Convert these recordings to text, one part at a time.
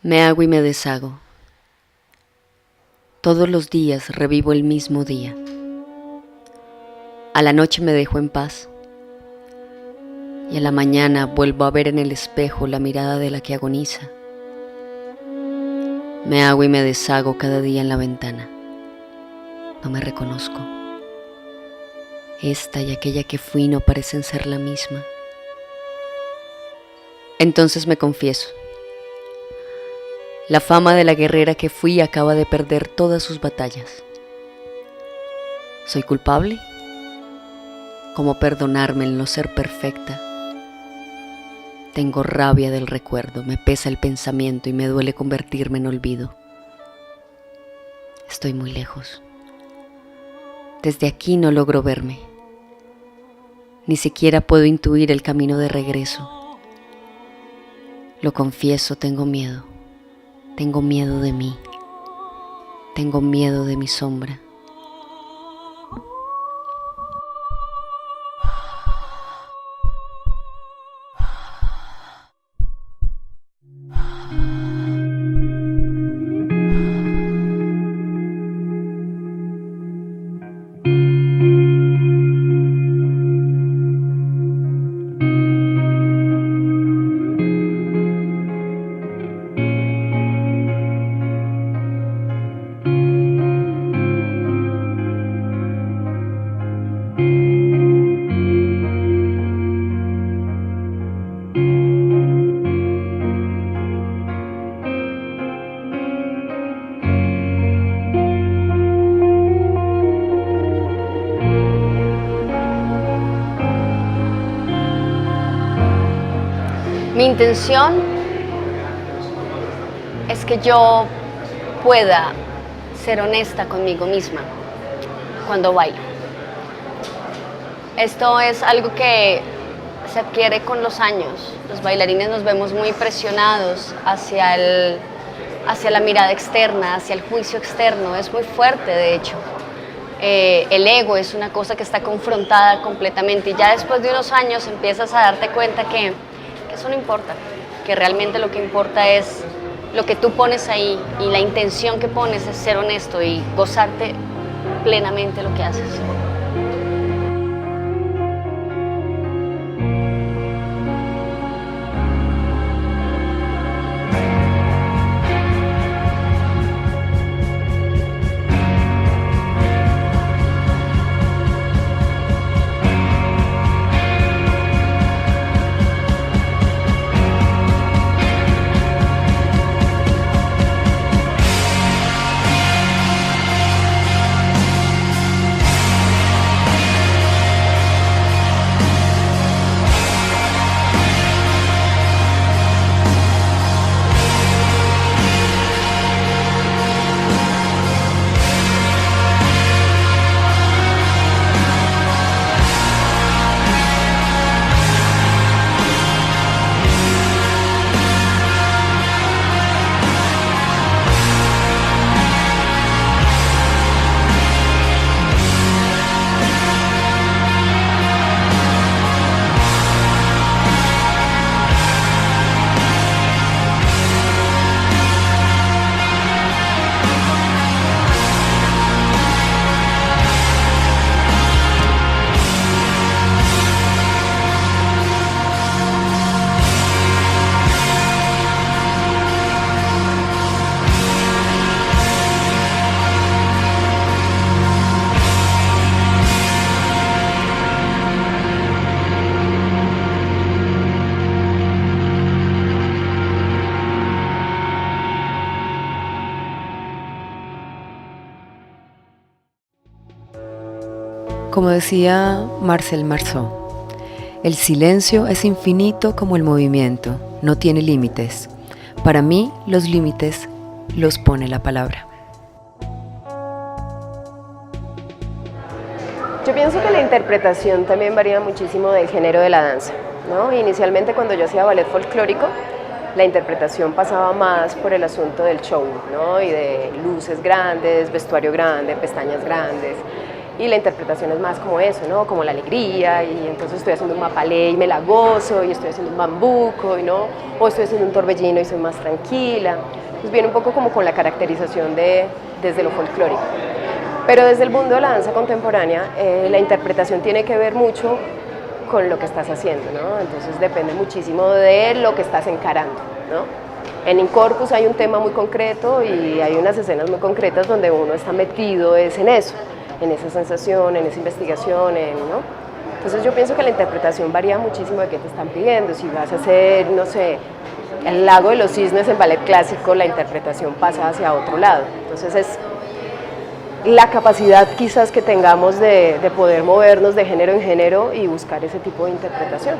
Me hago y me deshago. Todos los días revivo el mismo día. A la noche me dejo en paz. Y a la mañana vuelvo a ver en el espejo la mirada de la que agoniza. Me hago y me deshago cada día en la ventana. No me reconozco. Esta y aquella que fui no parecen ser la misma. Entonces me confieso. La fama de la guerrera que fui acaba de perder todas sus batallas. ¿Soy culpable? ¿Cómo perdonarme el no ser perfecta? Tengo rabia del recuerdo, me pesa el pensamiento y me duele convertirme en olvido. Estoy muy lejos. Desde aquí no logro verme. Ni siquiera puedo intuir el camino de regreso. Lo confieso, tengo miedo. Tengo miedo de mí. Tengo miedo de mi sombra. Mi intención es que yo pueda ser honesta conmigo misma cuando bailo. Esto es algo que se adquiere con los años. Los bailarines nos vemos muy presionados hacia la mirada externa, hacia el juicio externo. Es muy fuerte, de hecho. El ego es una cosa que está confrontada completamente y ya después de unos años empiezas a darte cuenta que eso no importa, que realmente lo que importa es lo que tú pones ahí y la intención que pones es ser honesto y gozarte plenamente lo que haces. Como decía Marcel Marceau, el silencio es infinito como el movimiento, no tiene límites. Para mí, los límites los pone la palabra. Yo pienso que la interpretación también varía muchísimo del género de la danza, ¿no? Inicialmente cuando yo hacía ballet folclórico, la interpretación pasaba más por el asunto del show, ¿no? Y de luces grandes, vestuario grande, pestañas grandes. Y la interpretación es más como eso, ¿no? Como la alegría, y entonces estoy haciendo un mapalé y me la gozo, y estoy haciendo un bambuco, ¿no? O estoy haciendo un torbellino y soy más tranquila. Entonces viene un poco como con la caracterización desde lo folclórico. Pero desde el mundo de la danza contemporánea, la interpretación tiene que ver mucho con lo que estás haciendo, ¿no? Entonces depende muchísimo de lo que estás encarando, ¿no? En Incorpus hay un tema muy concreto y hay unas escenas muy concretas donde uno está metido es en eso, en esa sensación, en esa investigación, ¿no? Entonces yo pienso que la interpretación varía muchísimo de qué te están pidiendo. Si vas a hacer, no sé, el Lago de los Cisnes en ballet clásico, la interpretación pasa hacia otro lado. Entonces es la capacidad quizás que tengamos de poder movernos de género en género y buscar ese tipo de interpretación.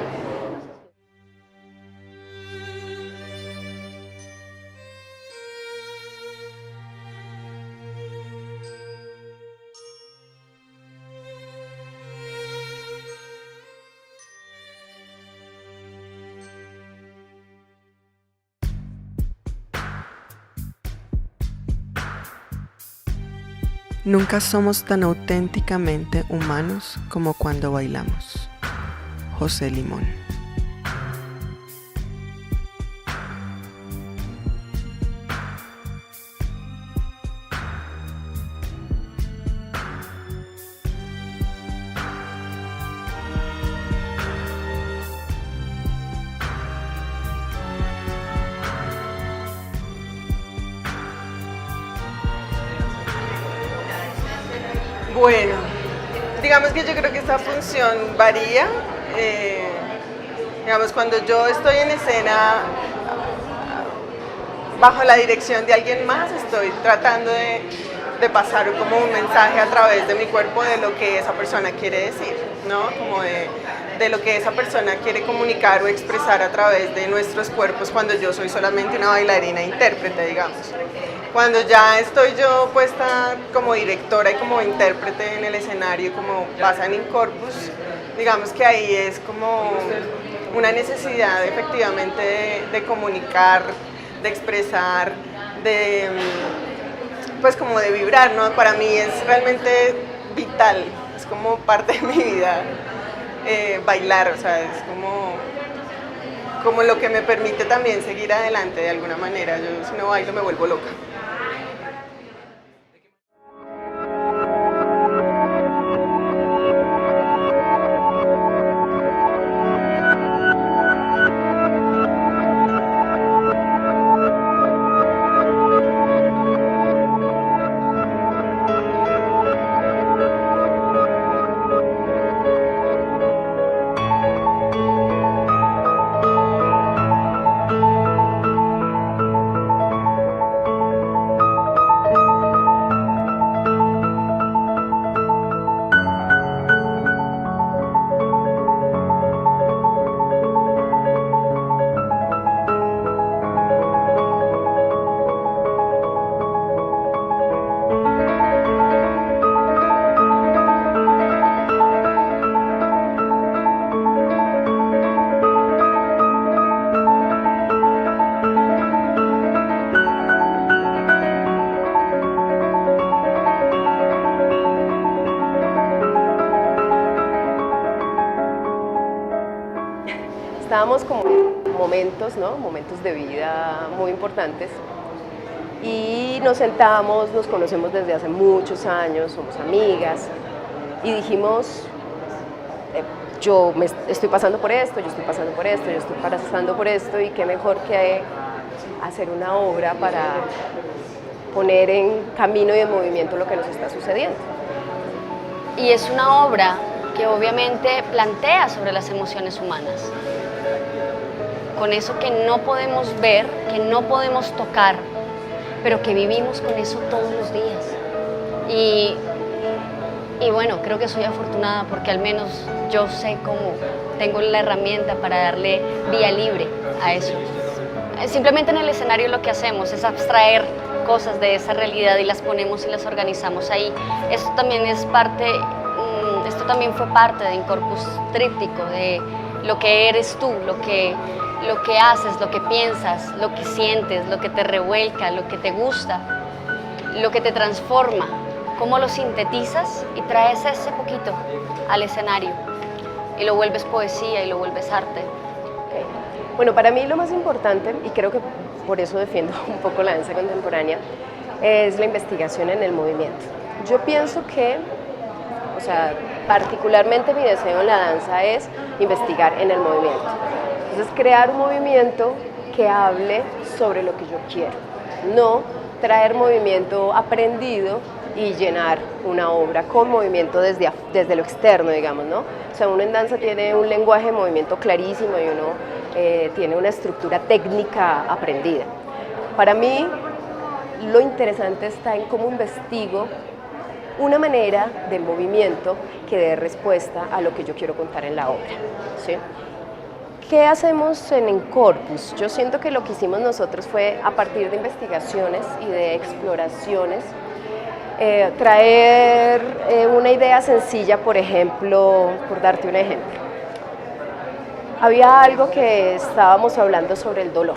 Nunca somos tan auténticamente humanos como cuando bailamos. José Limón. Bueno, digamos que yo creo que esta función varía. Digamos, cuando yo estoy en escena bajo la dirección de alguien más, estoy tratando de pasar como un mensaje a través de mi cuerpo de lo que esa persona quiere decir, ¿no? Como de lo que esa persona quiere comunicar o expresar a través de nuestros cuerpos cuando yo soy solamente una bailarina intérprete, digamos. Cuando ya estoy yo puesta como directora y como intérprete en el escenario, como pasa en Incorpus, digamos que ahí es como una necesidad efectivamente de comunicar, de expresar, pues como de vibrar, ¿no? Para mí es realmente vital, es como parte de mi vida bailar, o sea, es como lo que me permite también seguir adelante de alguna manera. Yo si no bailo me vuelvo loca. Estábamos como en momentos, ¿no? Momentos de vida muy importantes y nos sentamos, nos conocemos desde hace muchos años, somos amigas y dijimos, estoy pasando por esto, yo estoy pasando por esto, yo estoy pasando por esto y qué mejor que hacer una obra para poner en camino y en movimiento lo que nos está sucediendo. Y es una obra que obviamente plantea sobre las emociones humanas, con eso que no podemos ver, que no podemos tocar, pero que vivimos con eso todos los días. Y bueno, creo que soy afortunada porque al menos yo sé cómo tengo la herramienta para darle vía libre a eso. Simplemente en el escenario lo que hacemos es abstraer cosas de esa realidad y las ponemos y las organizamos ahí. Esto también fue parte de Incorpus Tríptico, de lo que eres tú, lo que haces, lo que piensas, lo que sientes, lo que te revuelca, lo que te gusta, lo que te transforma. cómo lo sintetizas y traes ese poquito al escenario y lo vuelves poesía y lo vuelves arte. Okay. Bueno, para mí lo más importante, y creo que por eso defiendo un poco la danza contemporánea, es la investigación en el movimiento. Yo pienso que, o sea, particularmente mi deseo en la danza es investigar en el movimiento. Entonces, crear un movimiento que hable sobre lo que yo quiero, no traer movimiento aprendido y llenar una obra con movimiento desde lo externo, digamos, ¿no? O sea, uno en danza tiene un lenguaje de movimiento clarísimo y uno tiene una estructura técnica aprendida. Para mí, lo interesante está en cómo investigo una manera de movimiento que dé respuesta a lo que yo quiero contar en la obra, ¿sí? ¿Qué hacemos en Corpus? Yo siento que lo que hicimos nosotros fue, a partir de investigaciones y de exploraciones, traer una idea sencilla, por ejemplo, por darte un ejemplo. Había algo que estábamos hablando sobre el dolor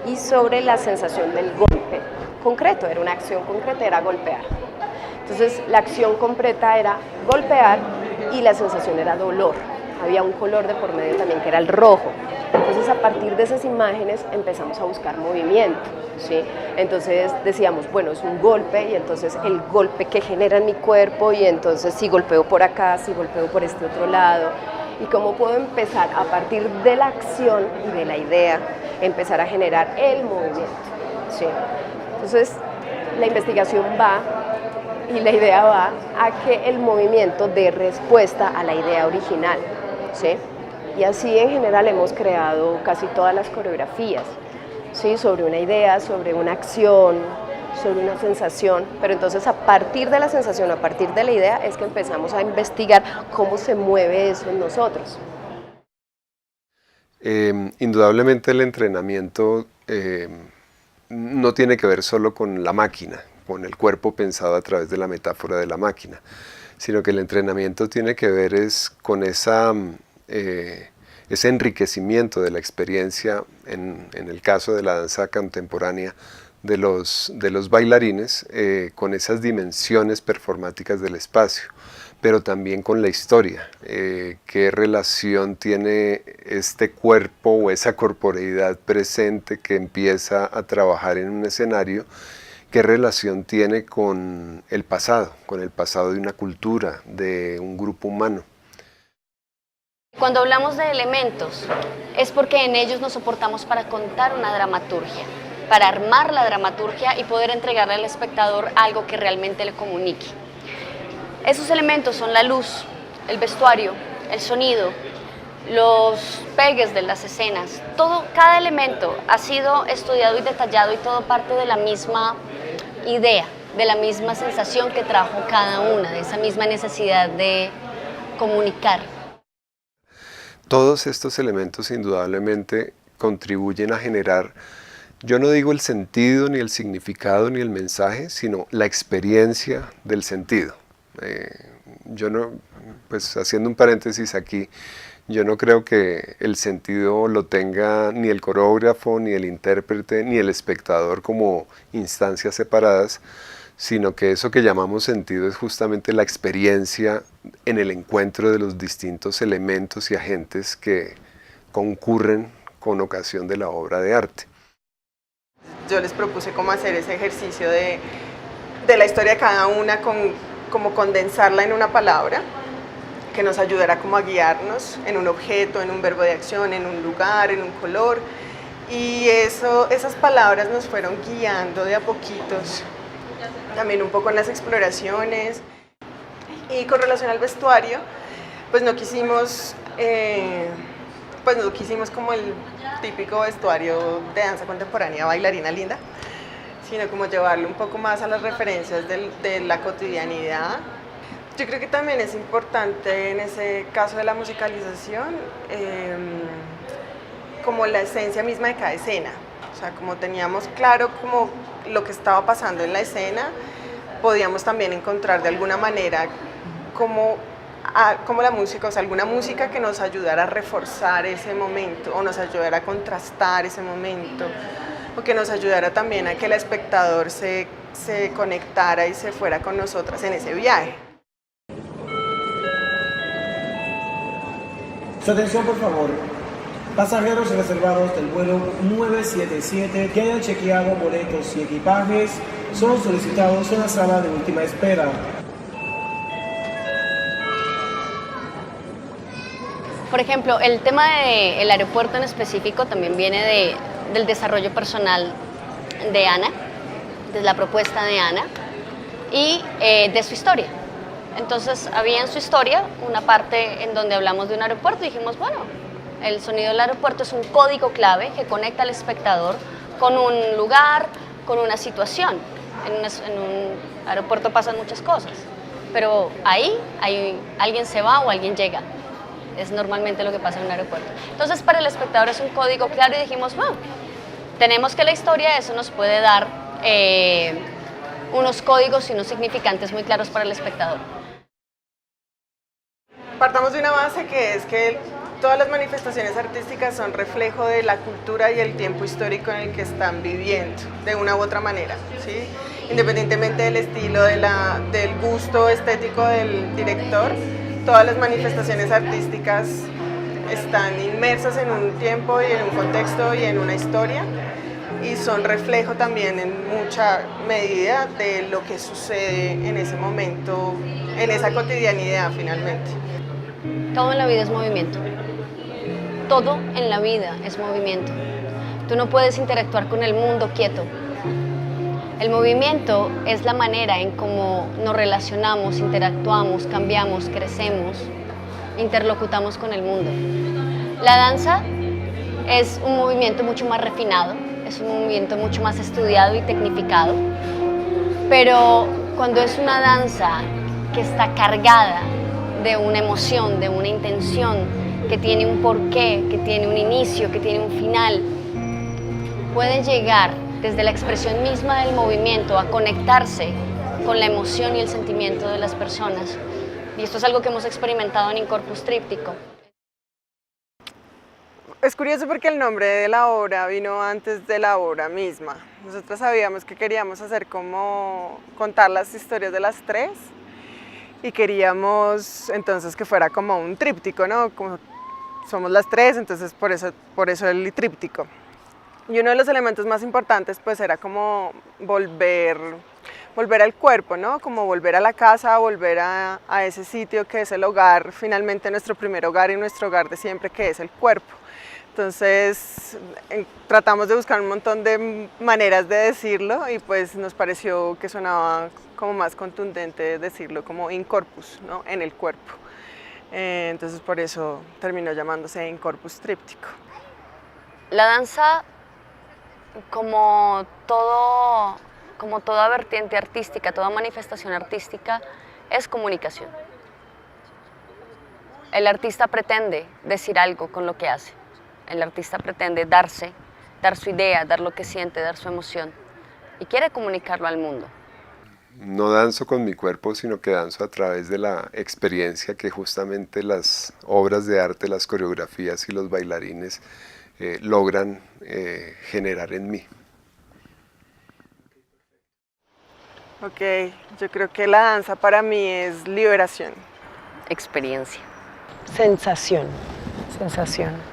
y sobre la sensación del golpe concreto, era una acción concreta, era golpear. Entonces la acción concreta era golpear y la sensación era dolor. Había un color de por medio también que era el rojo. Entonces a partir de esas imágenes empezamos a buscar movimiento, ¿sí? Entonces decíamos, bueno, es un golpe y entonces el golpe que genera en mi cuerpo y entonces si golpeo por acá, si golpeo por este otro lado. Y cómo puedo empezar a partir de la acción y de la idea, empezar a generar el movimiento, ¿sí? Entonces la investigación va y la idea va a que el movimiento dé respuesta a la idea original, ¿sí? Y así en general hemos creado casi todas las coreografías, ¿sí? Sobre una idea, sobre una acción, sobre una sensación, pero entonces a partir de la sensación, a partir de la idea es que empezamos a investigar cómo se mueve eso en nosotros. Indudablemente el entrenamiento no tiene que ver solo con la máquina, con el cuerpo pensado a través de la metáfora de la máquina, sino que el entrenamiento tiene que ver es con ese enriquecimiento de la experiencia, en el caso de la danza contemporánea, de los bailarines, con esas dimensiones performáticas del espacio, pero también con la historia, qué relación tiene este cuerpo o esa corporeidad presente que empieza a trabajar en un escenario, qué relación tiene con el pasado de una cultura, de un grupo humano. Cuando hablamos de elementos, es porque en ellos nos soportamos para contar una dramaturgia, para armar la dramaturgia y poder entregarle al espectador algo que realmente le comunique. Esos elementos son la luz, el vestuario, el sonido, los pegues de las escenas. Cada elemento ha sido estudiado y detallado y todo parte de la misma idea, de la misma sensación que trajo cada una, de esa misma necesidad de comunicar. Todos estos elementos indudablemente contribuyen a generar, yo no digo el sentido, ni el significado, ni el mensaje, sino la experiencia del sentido. Yo no, pues haciendo un paréntesis aquí, yo no creo que el sentido lo tenga ni el coreógrafo, ni el intérprete, ni el espectador como instancias separadas, sino que eso que llamamos sentido es justamente la experiencia en el encuentro de los distintos elementos y agentes que concurren con ocasión de la obra de arte. Yo les propuse cómo hacer ese ejercicio de la historia de cada una, como condensarla en una palabra, que nos ayudara como a guiarnos en un objeto, en un verbo de acción, en un lugar, en un color. Y esas palabras nos fueron guiando de a poquitos, también un poco en las exploraciones. Y con relación al vestuario, pues no quisimos como el típico vestuario de danza contemporánea, bailarina linda, sino como llevarlo un poco más a las referencias de la cotidianidad. Yo creo que también es importante en ese caso de la musicalización, como la esencia misma de cada escena. O sea, como teníamos claro como lo que estaba pasando en la escena, podíamos también encontrar de alguna manera cómo como la música, o sea, alguna música que nos ayudara a reforzar ese momento o nos ayudara a contrastar ese momento o que nos ayudara también a que el espectador se conectara y se fuera con nosotras en ese viaje. Su atención, por favor. Pasajeros reservados del vuelo 977 que hayan chequeado boletos y equipajes son solicitados en la sala de última espera. Por ejemplo, el tema del aeropuerto en específico también viene del desarrollo personal de Ana, de la propuesta de Ana y de su historia. Entonces había en su historia una parte en donde hablamos de un aeropuerto y dijimos, bueno, el sonido del aeropuerto es un código clave que conecta al espectador con un lugar, con una situación. En un aeropuerto pasan muchas cosas, pero ahí alguien se va o alguien llega. Es normalmente lo que pasa en un aeropuerto. Entonces para el espectador es un código claro y dijimos, bueno, tenemos que la historia, eso nos puede dar unos códigos y unos significantes muy claros para el espectador. Partamos de una base que es que todas las manifestaciones artísticas son reflejo de la cultura y el tiempo histórico en el que están viviendo, de una u otra manera, ¿sí? Independientemente del estilo, del gusto estético del director, todas las manifestaciones artísticas están inmersas en un tiempo y en un contexto y en una historia y son reflejo también en mucha medida de lo que sucede en ese momento, en esa cotidianidad finalmente. Todo en la vida es movimiento. Todo en la vida es movimiento. Tú no puedes interactuar con el mundo quieto. El movimiento es la manera en cómo nos relacionamos, interactuamos, cambiamos, crecemos, interlocutamos con el mundo. La danza es un movimiento mucho más refinado, es un movimiento mucho más estudiado y tecnificado, pero cuando es una danza que está cargada de una emoción, de una intención, que tiene un porqué, que tiene un inicio, que tiene un final, puede llegar desde la expresión misma del movimiento a conectarse con la emoción y el sentimiento de las personas. Y esto es algo que hemos experimentado en Incorpus Tríptico. Es curioso porque el nombre de la obra vino antes de la obra misma. Nosotros sabíamos que queríamos hacer como contar las historias de las tres y queríamos entonces que fuera como un tríptico, ¿no? Como somos las tres, entonces por eso el tríptico. Y uno de los elementos más importantes pues era como volver al cuerpo, ¿no? Como volver a la casa, volver a ese sitio que es el hogar, finalmente nuestro primer hogar y nuestro hogar de siempre, que es el cuerpo. Entonces tratamos de buscar un montón de maneras de decirlo y pues nos pareció que sonaba como más contundente decirlo como in corpus, ¿no? En el cuerpo. Entonces por eso terminó llamándose Incorpus Tríptico. La danza, como toda vertiente artística, toda manifestación artística, es comunicación. El artista pretende decir algo con lo que hace. El artista pretende dar su idea, dar lo que siente, dar su emoción y quiere comunicarlo al mundo. No danzo con mi cuerpo, sino que danzo a través de la experiencia que justamente las obras de arte, las coreografías y los bailarines logran generar en mí. Ok, yo creo que la danza para mí es liberación. Experiencia. Sensación. Sensación.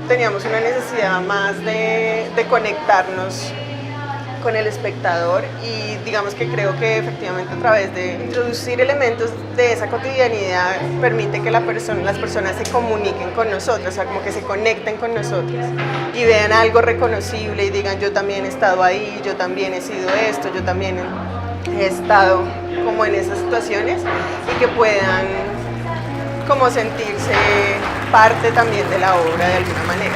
Teníamos una necesidad más de conectarnos con el espectador y digamos que creo que efectivamente a través de introducir elementos de esa cotidianidad permite que las personas se comuniquen con nosotros, o sea, como que se conecten con nosotros y vean algo reconocible y digan yo también he estado ahí, yo también he sido esto, yo también he estado como en esas situaciones y que puedan como sentirse parte también de la obra de alguna manera.